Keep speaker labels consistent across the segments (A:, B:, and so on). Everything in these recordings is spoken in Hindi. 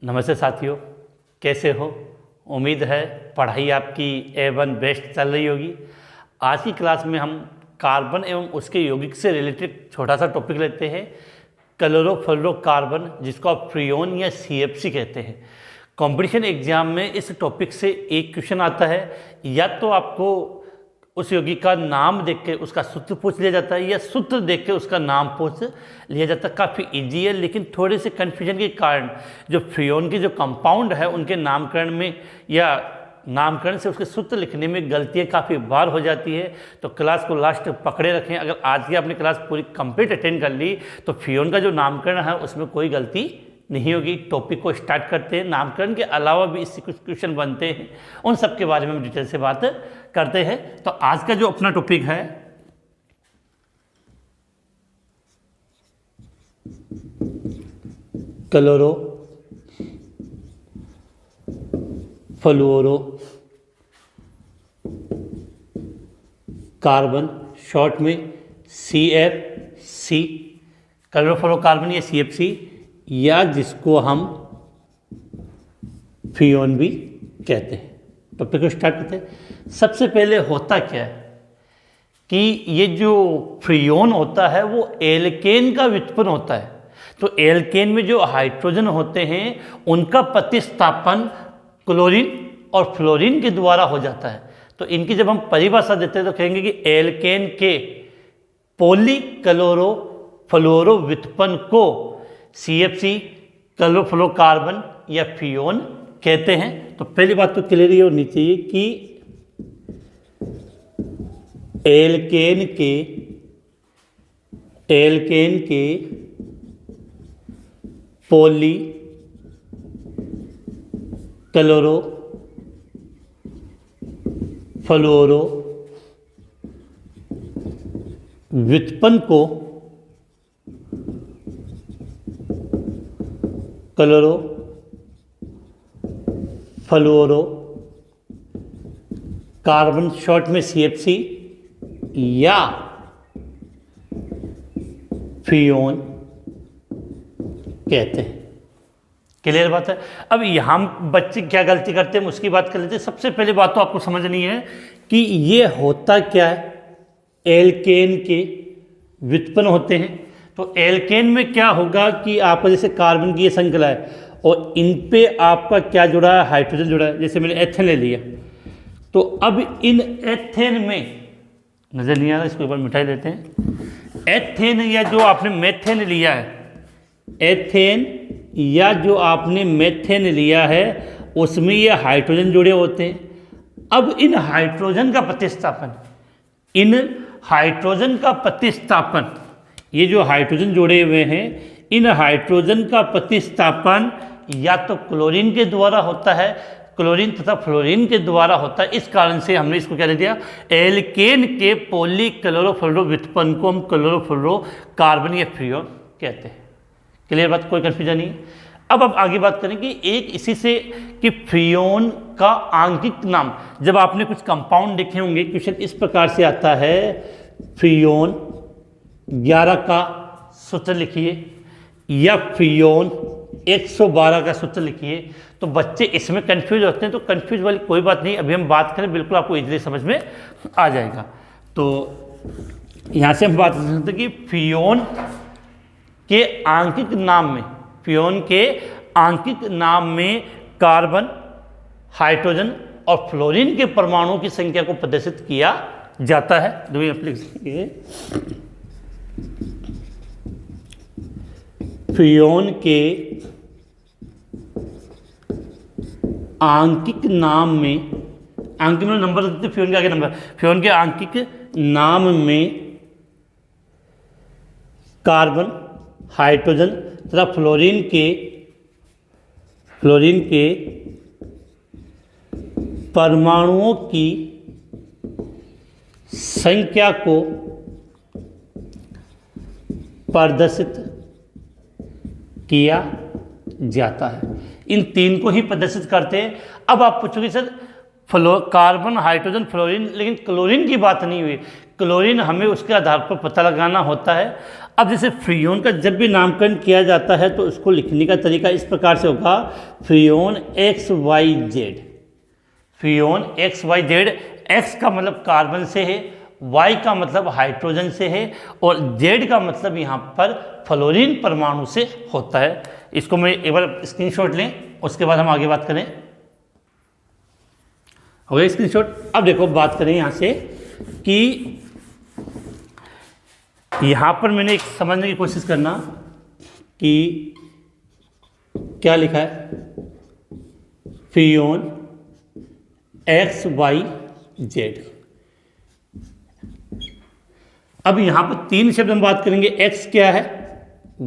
A: नमस्ते साथियों, कैसे हो? उम्मीद है पढ़ाई आपकी A1 बेस्ट चल रही होगी। आज की क्लास में हम कार्बन एवं उसके यौगिक से रिलेटेड छोटा सा टॉपिक लेते हैं, क्लोरोफ्लोरोकार्बन, जिसको आप फ्रियोन या CFC कहते हैं। कंपटीशन एग्जाम में इस टॉपिक से एक क्वेश्चन आता है, या तो आपको उस यौगिक का नाम देख के उसका सूत्र पूछ लिया जाता है या सूत्र देख के उसका नाम पूछ लिया जाता है। काफ़ी इजी है, लेकिन थोड़े से कन्फ्यूजन के कारण जो फ्रियोन के जो कंपाउंड है उनके नामकरण में या नामकरण से उसके सूत्र लिखने में गलतियाँ काफ़ी बार हो जाती है। तो क्लास को लास्ट पकड़े रखें। अगर आज की आपने क्लास पूरी कंप्लीट अटेंड कर ली तो फ्रियोन का जो नामकरण है उसमें कोई गलती नहीं होगी। टॉपिक को स्टार्ट करते हैं। नामकरण के अलावा भी इससे कुछ क्वेश्चन बनते हैं, उन सब के बारे में हम डिटेल से बात करते हैं। तो आज का जो अपना टॉपिक है क्लोरो फ्लोरो कार्बन, शॉर्ट में CFC, क्लोरोफ्लोरोकार्बन या CFC, या जिसको हम फ्रियोन भी कहते हैं। टॉपिक को स्टार्ट करते हैं। सबसे पहले होता क्या है कि ये जो फ्रियोन होता है वो एल्केन का व्युत्पन्न होता है। तो एल्केन में जो हाइड्रोजन होते हैं उनका प्रतिस्थापन क्लोरीन और फ्लोरीन के द्वारा हो जाता है। तो इनकी जब हम परिभाषा देते हैं तो कहेंगे कि एल्केन के पॉलीक्लोरो फ्लोरो व्युत्पन्न को CFC क्लोरोफ्लोरोकार्बन या फ्रियोन कहते हैं। तो पहली बात तो क्लियर ये होनी चाहिए कि एल्केन के पॉली क्लोरो फ्लोरो व्युत्पन्न को क्लोरो फ्लोरो कार्बन, शॉर्ट में CFC, या फ्रियोन कहते हैं। क्लियर बात है। अब यहाँ बच्चे क्या गलती करते हैं उसकी बात कर लेते हैं। सबसे पहले बात तो आपको समझनी है कि ये होता क्या है। एल्केन के व्युत्पन्न होते हैं। तो एल्केन में क्या होगा कि आपका जैसे कार्बन की ये श्रृंखला है और इन पे आपका क्या जुड़ा है, हाइड्रोजन जुड़ा है। जैसे मैंने एथेन ले लिया, तो अब इन एथेन में नजर नहीं आ रहा, इसको एक बार मिटाई देते हैं। एथेन या जो आपने मेथेन लिया है, एथेन या जो आपने मेथेन लिया है उसमें ये हाइड्रोजन जुड़े होते हैं। अब इन हाइड्रोजन का प्रतिस्थापन, ये जो हाइड्रोजन जुड़े हुए हैं, इन हाइड्रोजन का प्रतिस्थापन या तो क्लोरीन के द्वारा होता है, क्लोरीन तथा फ्लोरीन के द्वारा होता है। इस कारण से हमने इसको क्या दे दिया, एल्केन के पॉलीक्लोरोफ्लोरो व्युत्पन्न को हम क्लोरोफ्लोरोकार्बन या फ्रियोन कहते हैं। क्लियर बात, कोई कन्फ्यूजन नहीं। अब आगे बात करें कि एक इसी से कि फ्रियोन का आंगिक नाम, जब आपने कुछ कंपाउंड देखे होंगे, क्वेश्चन इस प्रकार से आता है, फ्रियोन 11 का सूत्र लिखिए या फ्रियोन 112 का सूत्र लिखिए। तो बच्चे इसमें कंफ्यूज होते हैं। तो कंफ्यूज वाली कोई बात नहीं, अभी हम बात करें बिल्कुल आपको इजीली समझ में आ जाएगा। तो यहाँ से हम बात कर सकते हैं कि फ्रियोन के आंकिक नाम में कार्बन, हाइड्रोजन और फ्लोरीन के परमाणुओं की संख्या को प्रदर्शित किया जाता है। फ्रियोन के आंकिक नाम में, आंकिक में नंबर देते फ्रियोन के आगे नंबर, फ्रियोन के आंकिक नाम में कार्बन, हाइड्रोजन तथा फ्लोरीन के परमाणुओं की संख्या को प्रदर्शित किया जाता है। इन तीन को ही प्रदर्शित करते हैं। अब आप पूछोगे सर कार्बन, हाइड्रोजन, फ्लोरीन, लेकिन क्लोरीन की बात नहीं हुई। क्लोरीन हमें उसके आधार पर पता लगाना होता है। अब जैसे फ्रियोन का जब भी नामकरण किया जाता है तो उसको लिखने का तरीका इस प्रकार से होगा, Freon XYZ। Freon XYZ, X का मतलब कार्बन से है, Y का मतलब हाइड्रोजन से है और Z का मतलब यहाँ पर फ्लोरीन परमाणु से होता है। इसको मैं एक बार स्क्रीनशॉट लें, उसके बाद हम आगे बात करें। हो गया स्क्रीनशॉट। अब देखो बात करें यहाँ से कि यहाँ पर मैंने एक समझने की कोशिश करना कि क्या लिखा है, फ्रियोन XYZ। अब यहाँ पर तीन शब्द हम बात करेंगे, X क्या है,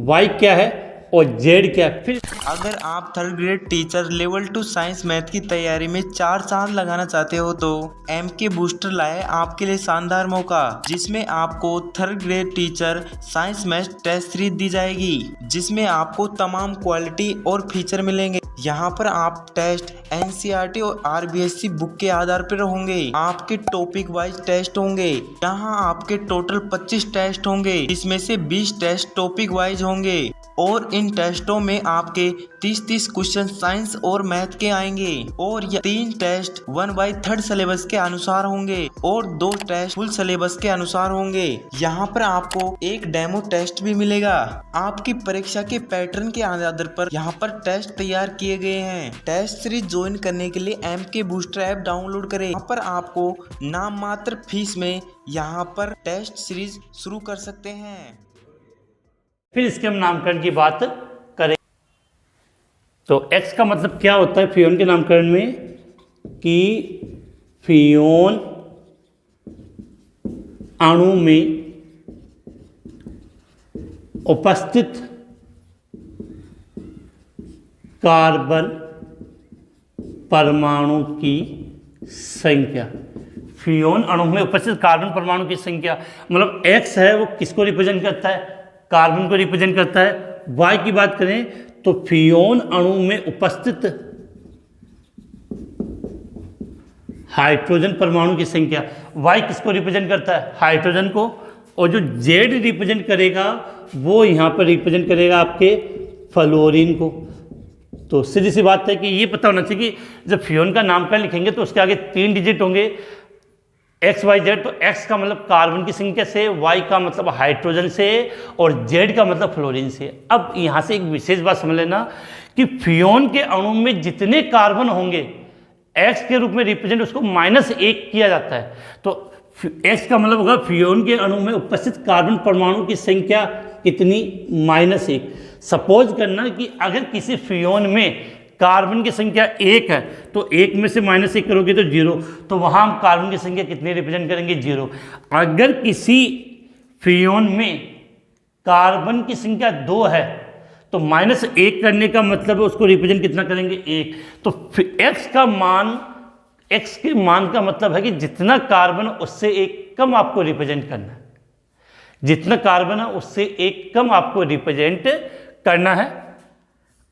A: Y क्या है और Z क्या है। फिर
B: अगर आप third grade teacher level 2 science math की तैयारी में 4 चांद लगाना चाहते हो तो MK बूस्टर लाए आपके लिए शानदार मौका, जिसमें आपको third grade teacher science math test series दी जाएगी, जिसमें आपको तमाम क्वालिटी और फीचर मिलेंगे। यहाँ पर आप टेस्ट NCERT और RBSC बुक के आधार पर होंगे। आपके टॉपिक वाइज टेस्ट होंगे। यहाँ आपके टोटल 25 टेस्ट होंगे, इसमें से 20 टेस्ट टॉपिक वाइज होंगे और इन टेस्टों में आपके 30 क्वेश्चन साइंस और मैथ के आएंगे और यह 3 टेस्ट 1/3 सिलेबस के अनुसार होंगे और 2 टेस्ट फुल सिलेबस के अनुसार होंगे। यहाँ पर आपको एक डेमो टेस्ट भी मिलेगा। आपकी परीक्षा के पैटर्न के आधार पर यहाँ पर टेस्ट तैयार किए गए हैं। टेस्ट सीरीज ज्वाइन करने के लिए MK बूस्टर ऐप डाउनलोड करें। यहाँ पर आपको नाम मात्र फीस में यहाँ पर टेस्ट सीरीज शुरू कर सकते हैं।
A: फिर इसके हम नामकरण की बात करें तो X का मतलब क्या होता है फ्रियोन के नामकरण में, कि फ्रियोन अणु में उपस्थित कार्बन परमाणु की संख्या। फ्रियोन अणु में उपस्थित कार्बन परमाणु की संख्या मतलब X है वो किसको रिप्रेजेंट करता है, कार्बन को रिप्रेजेंट करता है। Y की बात करें तो फ्रियोन अणु में उपस्थित हाइड्रोजन परमाणु की संख्या। Y किसको रिप्रेजेंट करता है, हाइड्रोजन को, और जो Z रिप्रेजेंट करेगा वो यहाँ पर रिप्रेजेंट करेगा आपके फ्लोरीन को। तो सीधी सी बात है कि ये पता होना चाहिए कि जब फ्रियोन का नामकरण लिखेंगे तो उसके आगे 3 डिजिट होंगे, XYZ। तो X का मतलब कार्बन की संख्या से, Y का मतलब हाइड्रोजन से और Z का मतलब फ्लोरीन से। अब यहाँ से एक विशेष बात समझ लेना कि फ्रियोन के अणु में जितने कार्बन होंगे X के रूप में रिप्रेजेंट उसको -1 किया जाता है। तो X का मतलब होगा फ्रियोन के अणु में उपस्थित कार्बन परमाणु की संख्या कितनी, -1। सपोज करना कि अगर किसी फ्रियोन में कार्बन की संख्या 1 है तो 1 में से -1 करोगे तो 0, तो वहाँ हम कार्बन की संख्या कितनी रिप्रेजेंट करेंगे, 0। अगर किसी फ्रियोन में कार्बन की संख्या 2 है तो -1 करने का मतलब है उसको रिप्रेजेंट कितना करेंगे, 1। तो X के मान का मतलब है कि जितना कार्बन उससे 1 कम आपको रिप्रेजेंट करना है, जितना कार्बन है उससे 1 कम आपको रिप्रेजेंट करना है।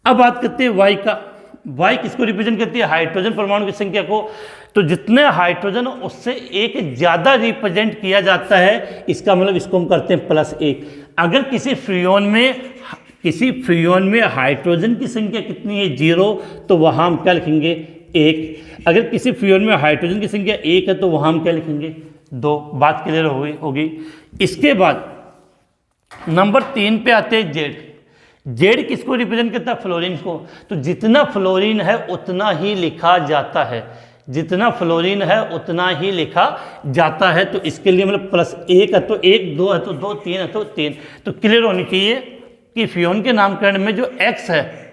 A: अब बात करते हैं Y का। Y किसको रिप्रेजेंट करती है, हाइड्रोजन परमाणु की संख्या को। तो जितने हाइड्रोजन उससे 1 ज़्यादा रिप्रेजेंट किया जाता है, इसका मतलब इसको हम करते हैं +1। अगर किसी फ्रियोन में हाइड्रोजन की संख्या कितनी है, 0, तो वहाँ हम क्या लिखेंगे, 1। अगर किसी फ्रियोन में हाइड्रोजन की संख्या 1 है तो वहाँ हम क्या लिखेंगे, 2। बात क्लियर होगी। इसके बाद नंबर 3 पे आते हैं Z। Z किसको रिप्रेजेंट करता है, फ्लोरीन को। तो जितना फ्लोरीन है उतना ही लिखा जाता है, जितना फ्लोरीन है उतना ही लिखा जाता है। तो इसके लिए मतलब +1 है तो 1, 2 है तो 2, 3 है तो 3। तो क्लियर होनी चाहिए कि फ्रियोन के नामकरण में जो X है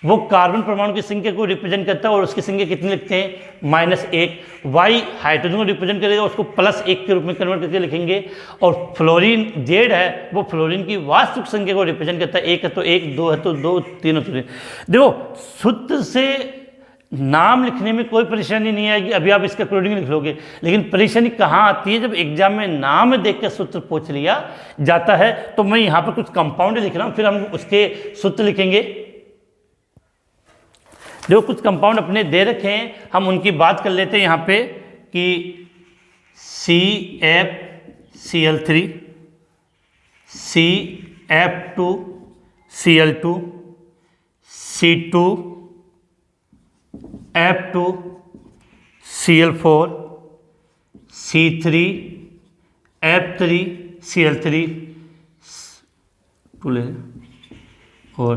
A: वो कार्बन परमाणु की संख्या को रिप्रेजेंट करता है और उसकी संख्या कितनी लिखते हैं, -1। Y हाइड्रोजन को रिप्रेजेंट करेगा, उसको +1 के रूप में कन्वर्ट करके लिखेंगे। और फ्लोरीन Z है वो फ्लोरीन की वास्तविक संख्या को रिप्रेजेंट करता है, 1 है तो 1, 2 है तो 2, 3 है तो 3। देखो सूत्र से नाम लिखने में कोई परेशानी नहीं आएगी, अभी आप इसका अकॉर्डिंग लिख लोगे। लेकिन परेशानी कहाँ आती है, जब एग्जाम में नाम देख कर सूत्र पूछ लिया जाता है। तो मैं यहाँ पर कुछ कंपाउंड लिख रहा हूँ, फिर हम उसके सूत्र लिखेंगे। जो कुछ कंपाउंड अपने दे रखे हैं हम उनकी बात कर लेते हैं यहाँ पे कि CFCl3, CF2Cl2 C2F2Cl4 C3F3Cl3 और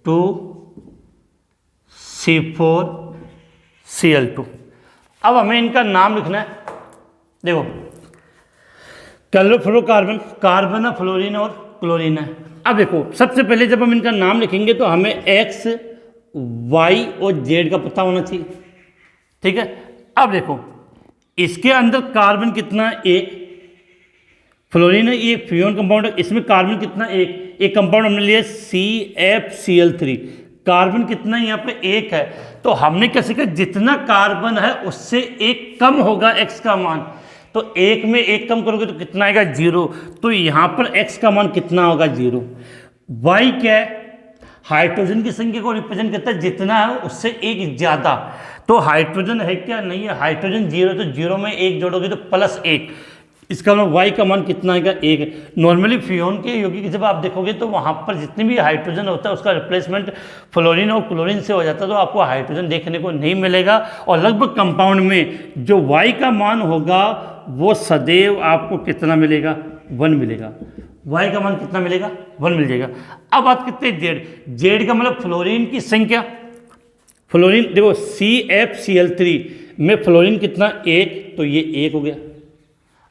A: 2C4Cl2। अब हमें इनका नाम लिखना है। देखो क्लोरोफ्लोरोकार्बन, कार्बन है, फ्लोरीन और क्लोरीन है। अब देखो सबसे पहले जब हम इनका नाम लिखेंगे तो हमें X, Y और Z का पता होना चाहिए, ठीक है। अब देखो इसके अंदर कार्बन कितना, एक, फ्लोरीन है, ये फ्रियोन कंपाउंड है, इसमें कार्बन कितना, एक कंपाउंड हमने लिया CFCl3, कार्बन कितना यहाँ पे एक है। तो हमने कैसे किया, जितना कार्बन है उससे एक कम होगा X का मान, तो एक में एक कम करोगे तो कितना आएगा, 0। तो यहाँ पर X का मान कितना होगा, 0। Y क्या है, हाइड्रोजन की संख्या को रिप्रेजेंट करता है, जितना है उससे एक ज़्यादा। तो हाइड्रोजन है क्या, नहीं है, हाइड्रोजन 0, तो 0 में एक जोड़ोगे तो +1, इसका मतलब Y का मान कितना आएगा, 1। नॉर्मली फ्रियोन के यौगिक जब आप देखोगे तो वहाँ पर जितने भी हाइड्रोजन होता है उसका रिप्लेसमेंट फ्लोरीन और क्लोरीन से हो जाता है, तो आपको हाइड्रोजन देखने को नहीं मिलेगा। और लगभग कंपाउंड में जो Y का मान होगा वो सदैव आपको कितना मिलेगा, 1 मिलेगा। Y का मान कितना मिलेगा, 1 मिल जाएगा। अब बात करते हैं Z का मतलब फ्लोरीन की संख्या। फ्लोरीन देखो CFCl3 में फ्लोरीन कितना, 1, तो ये 1 हो गया।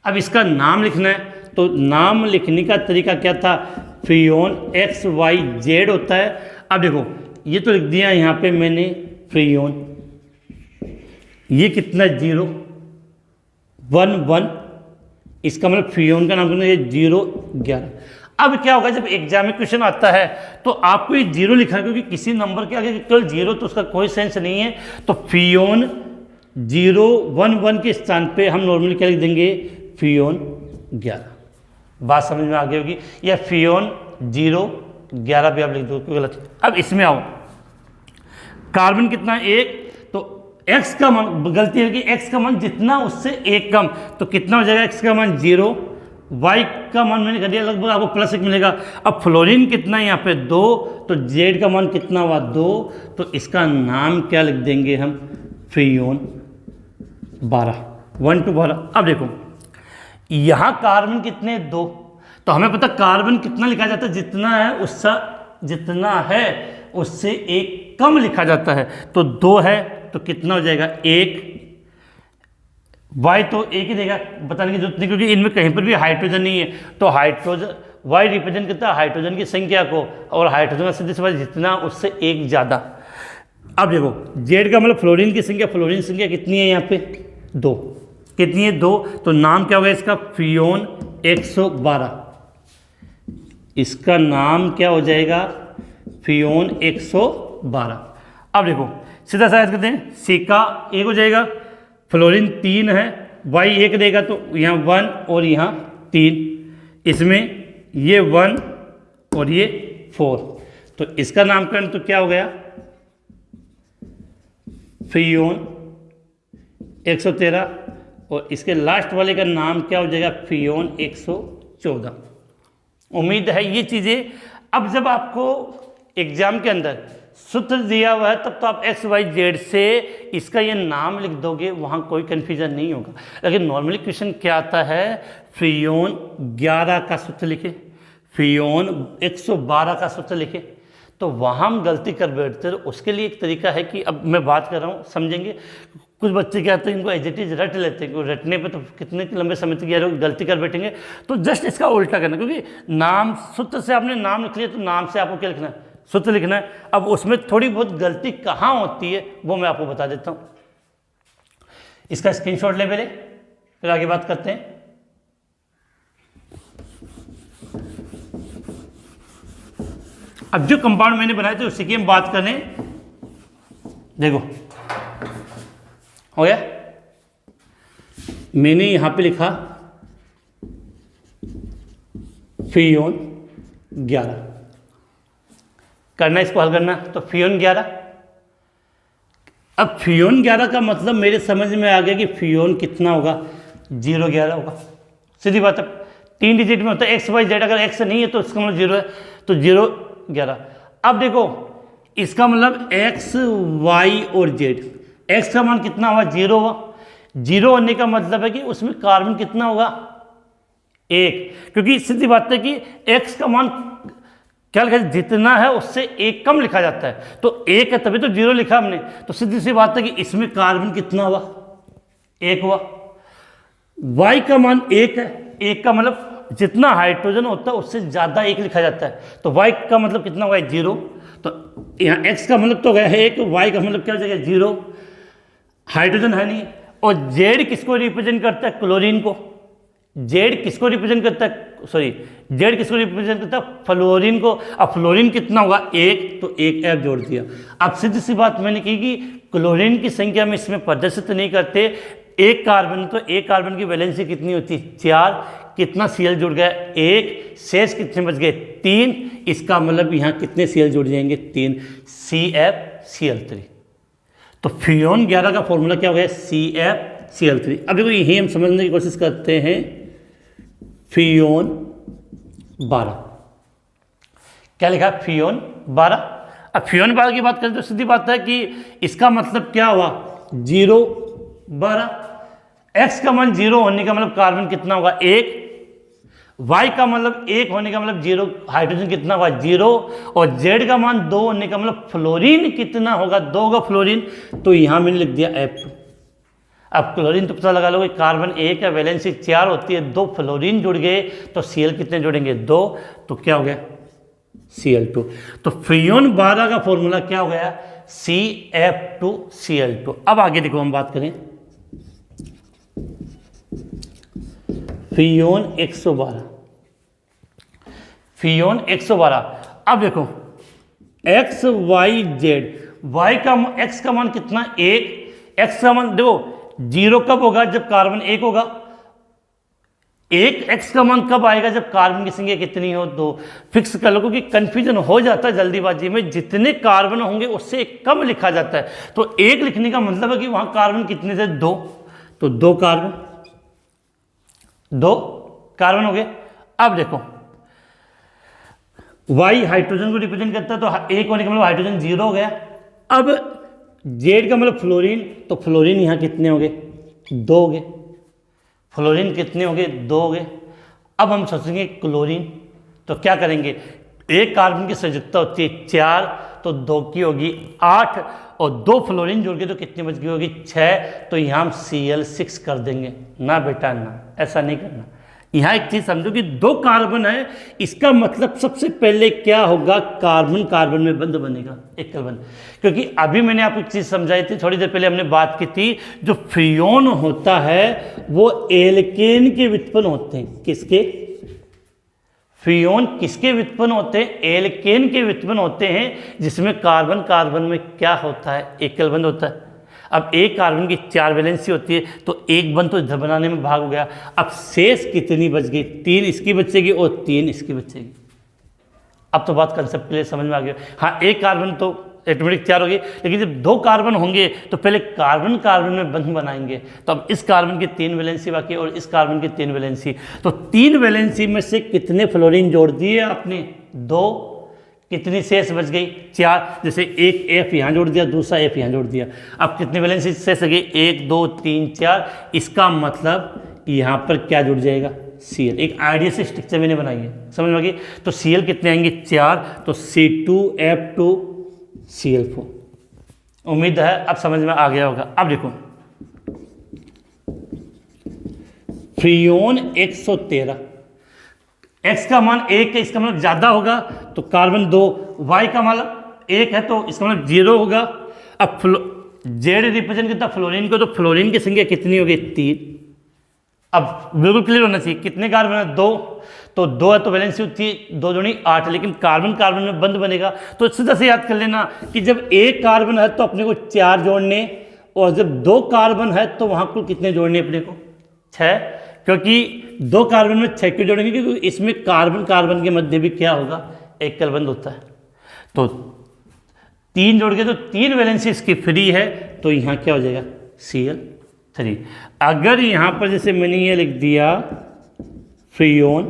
A: अब इसका नाम लिखना है, तो नाम लिखने का तरीका क्या था, फ्रियोन XYZ होता है। अब देखो ये तो लिख दिया यहाँ पे मैंने फ्रियोन, ये कितना 0 1 1, इसका मतलब फ्रियोन का नाम करना, ये 0 11। अब क्या होगा जब एग्जाम में क्वेश्चन आता है तो आपको ये 0 लिखा है, क्योंकि किसी नंबर के आगे केवल 0 तो उसका कोई सेंस नहीं है। तो फ्रियोन 0 1 1 के स्थान पे हम नॉर्मली क्या लिख देंगे, फ्रियोन 11। बात समझ में आ गई होगी, या फ्रियोन 0 11 भी आप लिख दो, कोई गलत। अब इसमें आओ, कार्बन कितना, 1, तो X का मान, गलती है कि X का मान जितना उससे 1 कम, तो कितना हो जाएगा, X का मान 0, Y का मान मैंने कर दिया लगभग आपको +1 मिलेगा। अब फ्लोरीन कितना है यहाँ पे 2, तो Z का मान कितना हुआ 2, तो इसका नाम क्या लिख देंगे हम, फ्रियोन 12, 1 to 12। अब देखो यहाँ कार्बन कितने, 2, तो हमें पता कार्बन कितना लिखा जाता है, जितना है उससे एक कम लिखा जाता है। तो 2 है तो कितना हो जाएगा, 1। Y तो 1 ही देगा, बताने की जरूरत नहीं, क्योंकि इनमें कहीं पर भी हाइड्रोजन नहीं है। तो हाइड्रोजन Y रिप्रेजेंट करता है हाइड्रोजन की संख्या को, और हाइड्रोजन का सीधे सीधे जितना उससे एक ज़्यादा। अब देखो Z का मतलब फ्लोरीन की संख्या, फ्लोरीन संख्या कितनी है यहाँ पे, 2, कितनी है, 2, तो नाम क्या होगा इसका, फ्रियोन 112। इसका नाम क्या हो जाएगा, फ्रियोन 112। अब देखो सीधा सा याद करते हैं, C का 1 हो जाएगा, फ्लोरीन 3 है, Y 1 देगा तो यहाँ 1 और यहाँ 3, इसमें ये 1 और ये 4, तो इसका नामकरण तो क्या हो गया, फ्रियोन 113, और इसके लास्ट वाले का नाम क्या हो जाएगा, फ्रियोन 114। उम्मीद है ये चीज़ें, अब जब आपको एग्जाम के अंदर सूत्र दिया हुआ है तब तो आप XYZ से इसका ये नाम लिख दोगे, वहाँ कोई कन्फ्यूजन नहीं होगा। लेकिन नॉर्मली क्वेश्चन क्या आता है, फ्रियोन 11 का सूत्र लिखे, फ्रियोन 112 का सूत्र लिखे, तो वहाँ हम गलती कर बैठते हैं। तो उसके लिए एक तरीका है कि अब मैं बात कर रहा हूँ, समझेंगे। कुछ बच्चे क्या होते हैं, इनको एज इट इज रट लेते हैं, रटने पे तो कितने लंबे समय तक यार गलती कर बैठेंगे। तो जस्ट इसका उल्टा करना, क्योंकि नाम सूत्र से आपने नाम लिख लिया तो नाम से आपको क्या लिखना है, सूत्र लिखना है। अब उसमें थोड़ी बहुत गलती कहाँ होती है वो मैं आपको बता देता हूँ। इसका स्क्रीनशॉट ले पहले, फिर आगे बात करते हैं। अब जो कंपाउंड मैंने बनाए थे उसी की हम बात करें। देखो हो गया, मैंने यहां पे लिखा फ्रियोन 11, करना इसको हल करना, तो फ्रियोन 11। अब फ्रियोन 11 का मतलब मेरे समझ में आ गया कि फ्रियोन कितना होगा, 011 होगा, सीधी बात है। 3 डिजिट में होता है एक्स वाई जेड, अगर एक्स नहीं है तो इसका मतलब 0 है, तो 0 11। अब देखो इसका मतलब एक्स वाई और जेड, एक्स का मान कितना हुआ 0 हुआ, 0 होने का मतलब है कि उसमें कार्बन कितना होगा 1, क्योंकि सीधी बात है कि एक्स का मान क्या लिखा है जितना है उससे 1 कम लिखा जाता है, तो 1 है तभी तो 0 लिखा हमने, तो सीधी सी बात है कि इसमें कार्बन कितना हुआ 1 हुआ। y का मान 1 है, 1 का मतलब जितना हाइड्रोजन होता है उससे ज़्यादा 1 लिखा जाता है, तो y का मतलब कितना हुआ 0, तो यहाँ x का मतलब तो गया है 1, y का मतलब क्या हो जाएगा 0, हाइड्रोजन है नहीं। और z किसको रिप्रेजेंट करता है क्लोरीन को, z किसको रिप्रेजेंट करता है, सॉरी z किसको रिप्रेजेंट करता है फ्लोरीन को। अब फ्लोरीन कितना होगा 1, तो 1 F जोड़ दिया। अब सीधी सी बात मैंने की कि क्लोरीन की संख्या में इसमें प्रदर्शित नहीं करते, एक कार्बन, तो एक कार्बन की वैलेंसी कितनी होती है 4, कितना Cl जुड़ गया 1, शेष कितने बच गए 3, इसका मतलब यहाँ कितने Cl जुड़ जाएंगे 3, CFCl3। तो फ्रियोन 11 का फॉर्मूला क्या हो गया CFCl3। अब देखो यही हम समझने की कोशिश करते हैं फ्रियोन 12, क्या लिखा है फ्रियोन 12। अब फ्रियोन 12 की बात करें तो सीधी बात है कि इसका मतलब क्या हुआ 0 12, x का मान 0 होने का मतलब कार्बन कितना होगा 1, y का मतलब 1 होने का मतलब 0, हाइड्रोजन कितना होगा 0, और z का मान 2 होने का मतलब फ्लोरीन कितना होगा 2 होगा फ्लोरीन, तो यहाँ मैंने लिख दिया F2। अब क्लोरीन तो पता लगा लो कार्बन 1 है, वैलेंसी 4 होती है, 2 फ्लोरीन जुड़ गए तो Cl कितने जुड़ेंगे 2, तो क्या हो गया Cl2। तो फ्रियोन 12 का फॉर्मूला क्या हो गया CF2Cl2। अब आगे देखो हम बात करें फ्रियोन 112, फ्रियोन 112। अब देखो x y z, y का x का मान कितना 1, x का मान देखो 0 कब होगा जब कार्बन 1 होगा, 1 x का मान कब आएगा जब कार्बन की संख्या कितनी हो 2। फिक्स कर लो क्योंकि कंफ्यूजन हो जाता है जल्दीबाजी में, जितने कार्बन होंगे उससे कम लिखा जाता है, तो 1 लिखने का मतलब है कि वहां कार्बन कितने थे 2, तो 2 कार्बन हो गए। अब देखो y हाइड्रोजन को रिप्रेजेंट करता है, तो 1 होने का मतलब हाइड्रोजन 0 हो गया। अब z का मतलब फ्लोरीन, तो फ्लोरीन यहाँ कितने हो गए 2 हो गए, फ्लोरीन कितने हो गए 2 हो गए। अब हम सोचेंगे क्लोरीन, तो क्या करेंगे, एक कार्बन की संयुक्ता होती है 4, तो 2 की होगी 8, और 2 फ्लोरीन जुड़ के तो कितनी बच गई होगी 6, तो यहाँ हम Cl6 कर देंगे। ना बेटा ना, ऐसा नहीं करना। यहाँ एक चीज़ समझो कि 2 कार्बन है, इसका मतलब सबसे पहले क्या होगा कार्बन कार्बन में बंध बनेगा एकल बंध, क्योंकि अभी मैंने आपको एक चीज़ समझाई थी, थोड़ी देर पहले हमने बात की थी, जो फ्रियोन होता है वो एल्केन के व्युत्पन्न होते हैं। किसके, फ्रियोन किसके व्युत्पन्न होते हैं, एल्केन के व्युत्पन्न होते हैं, जिसमें कार्बन कार्बन में क्या होता है एकल बंध होता है। अब एक कार्बन की 4 वैलेंसी होती है, तो एक बंध तो इधर बनाने में भाग हो गया, अब शेष कितनी बच गई 3 इसकी बचेगी और 3 इसकी बचेगी। अब तो बात कंसेप्ट के लिए समझ में आ गया। हाँ, एक कार्बन तो ऑटोमेटिक 4 होगी, लेकिन जब 2 कार्बन होंगे तो पहले कार्बन कार्बन में बंध बनाएंगे, तो अब इस कार्बन की 3 वैलेंसी बाकी और इस कार्बन की 3 वैलेंसी, तो 3 वैलेंसी में से कितने फ्लोरीन जोड़ दिए आपने 2, कितनी शेष बच गई 4, जैसे एक F यहाँ जोड़ दिया, दूसरा F यहाँ जोड़ दिया, अब कितनी वैलेंसी शेष हो गई 1 2 3 4, इसका मतलब यहाँ पर क्या जुड़ जाएगा Cl। एक आइडिया से स्ट्रक्चर मैंने बनाई है, समझ में आ गई। तो Cl कितने आएंगे 4, तो C2F2Cl4। उम्मीद है अब समझ में आ गया होगा। अब देखो फ्रियोन 113, x का मान 1 है, इसका मतलब ज़्यादा होगा तो कार्बन 2, y का मान 1 है तो इसका मतलब 0 होगा। अब z रिप्रेजेंट करता फ्लोरीन को, तो फ्लोरीन की संख्या कितनी होगी 3। अब बिल्कुल क्लियर होना चाहिए, कितने कार्बन है 2, तो 2 है तो वैलेंसी होती है 2 दूनी 8, लेकिन कार्बन कार्बन में बंध बनेगा, तो सीधा से याद कर लेना कि जब एक कार्बन है तो अपने को 4 जोड़ने, और जब 2 कार्बन है तो वहाँ कुल कितने जोड़ने अपने को 6, क्योंकि 2 कार्बन में 6 क्यों जोड़ेंगे, क्योंकि इसमें कार्बन कार्बन के मध्य भी क्या होगा एकल बंध होता है। तो 3 जोड़ के तो 3 वैलेंसी इसकी फ्री है, तो यहाँ क्या हो जाएगा Cl3। अगर यहाँ पर जैसे मैंने ये लिख दिया फ्रियोन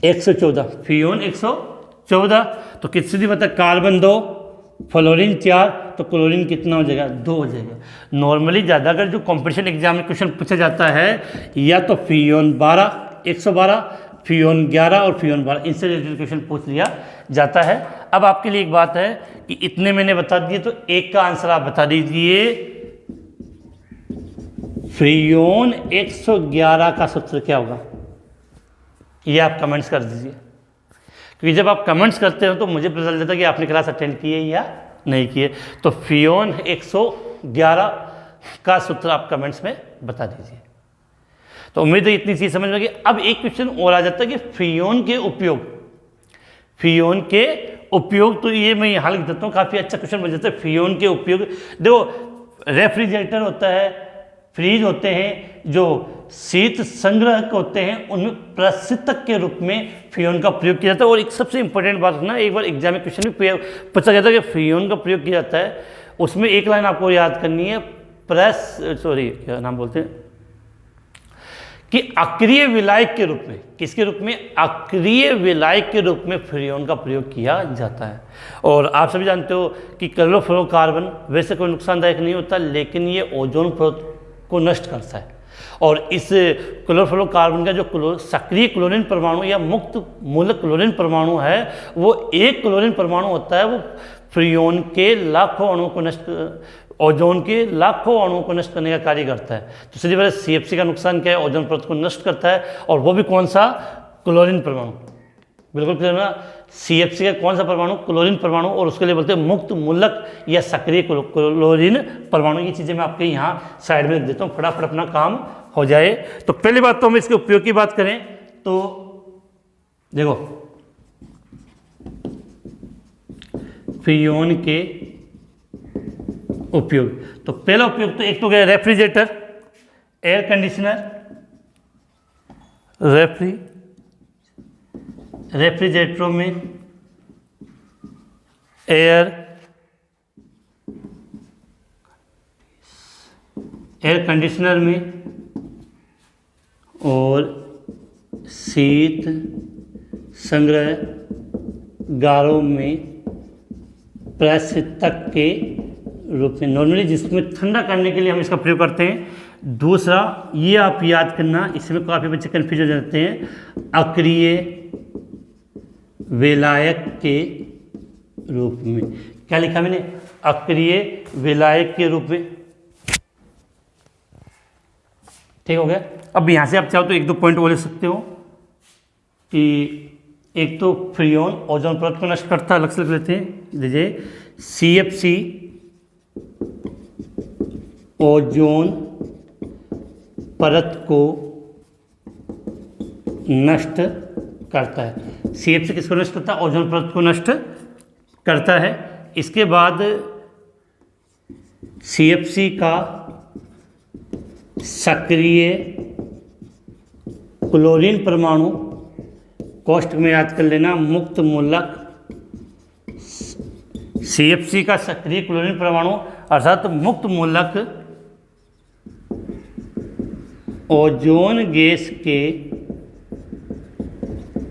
A: 114, फ्रियोन 114। तो कितनी मतलब कार्बन 2, फ्लोरीन 4, तो क्लोरीन कितना हो जाएगा? 2 हो जाएगा। नॉर्मली ज़्यादा अगर जो कंपटीशन एग्जाम में क्वेश्चन पूछा जाता है या तो फ्रियोन 12 112, फ्रियोन 11 और फ्रियोन 12, इनसे रिलेटेड क्वेश्चन पूछ लिया जाता है। अब आपके लिए एक बात है कि इतने मैंने बता दिए, तो एक का आंसर आप बता दीजिए। फ्रियोन 111 का सूत्र क्या होगा? ये आप कमेंट्स कर दीजिए, क्योंकि जब आप कमेंट्स करते हो तो मुझे पता चल जाता है कि आपने क्लास अटेंड की है या नहीं की है। तो फ्रियोन 111 का सूत्र आप कमेंट्स में बता दीजिए। तो उम्मीद है इतनी चीज़ समझ में आ गई। अब एक क्वेश्चन और आ जाता है कि फ्रियोन के उपयोग, तो ये मैं यहाँ लिख देता हूँ, काफ़ी अच्छा क्वेश्चन बन जाता है। फ्रियोन के उपयोग, देखो रेफ्रिजरेटर होता है, फ्रीज होते हैं, जो शीत संग्रहक होते हैं, उनमें प्रशीतक के रूप में फ्रियोन का प्रयोग किया जाता है। और एक सबसे इंपॉर्टेंट बात ना, एक बार एग्जाम में क्वेश्चन भी पूछा जाता है कि फ्रियोन का प्रयोग किया जाता है, उसमें एक लाइन आपको याद करनी है, क्या नाम बोलते हैं, कि अक्रिय विलायक के रूप में, किसके रूप में? अक्रिय विलायक के रूप में फ्रियोन का प्रयोग किया जाता है। और आप सभी जानते हो कि क्लोरोफ्लोरोकार्बन वैसे कोई नुकसानदायक नहीं होता, लेकिन ये ओजोन परत को नष्ट करता है। और इस क्लोरोफ्लोरोकार्बन का जो सक्रिय क्लोरीन परमाणु या मुक्त मूलक क्लोरीन परमाणु है, वो एक क्लोरीन परमाणु होता है, वो फ्रियोन के लाखों अणुओं को ओजोन के लाखों अणुओं को नष्ट करने का कार्य करता है। तो सीधी बात, CFC का नुकसान क्या है? ओजोन परत को नष्ट करता है, और वो भी कौन सा? क्लोरीन परमाणु। बिल्कुल क्लियर ना? CFC का कौन सा परमाणु? क्लोरीन परमाणु, और उसके लिए बोलते हैं मुक्त मूलक या सक्रिय क्लोरीन परमाणु। ये चीज़ें मैं आपके यहाँ साइड में लिख देता हूँ, फटाफट अपना काम हो जाए। तो पहली बात तो हम इसके उपयोग की बात करें तो देखो, फ्रियोन के उपयोग, तो पहला उपयोग तो एक तो गया रेफ्रिजरेटर, एयर कंडीशनर, रेफ्रिजरेटरों में, एयर कंडीशनर में, और शीत संग्रहगारों में प्रशीतक के रूप में, नॉर्मली जिसमें ठंडा करने के लिए हम इसका प्रयोग करते हैं। दूसरा, ये आप याद करना, इसमें काफ़ी बच्चे कन्फ्यूज हो जाते हैं, अक्रिय विलायक के रूप में। क्या लिखा मैंने? अक्रिय विलायक के रूप में। ठीक हो गया। अब यहाँ से आप चाहो तो एक दो पॉइंट बोल सकते हो कि एक तो फ्रियोन ओजोन परत को नष्ट करता है, अलग से लिख लेते हैं, देखिए CFC ओजोन परत को नष्ट करता है। CFC किसको नष्ट करता है? ओजोन परत को नष्ट करता है। इसके बाद CFC का सक्रिय क्लोरीन परमाणु, कोष्टक में याद कर लेना, मुक्त मूलक, CFC का सक्रिय क्लोरीन परमाणु अर्थात मुक्त मूलक ओजोन गैस के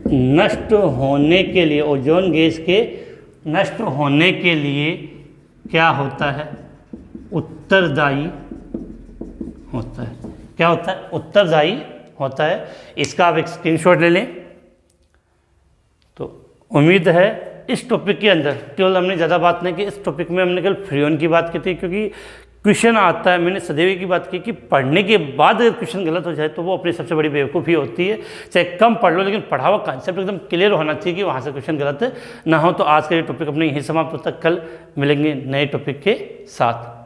A: नष्ट होने के लिए, ओजोन गैस के नष्ट होने के लिए क्या होता है? उत्तरदायी होता है। क्या होता है? उत्तरदायी होता है। इसका आप एक स्क्रीनशॉट ले लें। तो उम्मीद है इस टॉपिक के अंदर केवल हमने ज़्यादा बात नहीं की, इस टॉपिक में हमने केवल फ्रियोन की बात की थी, क्योंकि क्वेश्चन आता है, मैंने सदैव की बात की कि पढ़ने के बाद अगर क्वेश्चन गलत हो जाए तो वो अपनी सबसे बड़ी बेवकूफ़ी होती है। चाहे कम पढ़ लो, लेकिन पढ़ा हुआ कॉन्सेप्ट एकदम क्लियर होना चाहिए कि वहाँ से क्वेश्चन गलत ना हो। तो आज का ये टॉपिक अपने यहीं समाप्त होता है, कल मिलेंगे नए टॉपिक के साथ।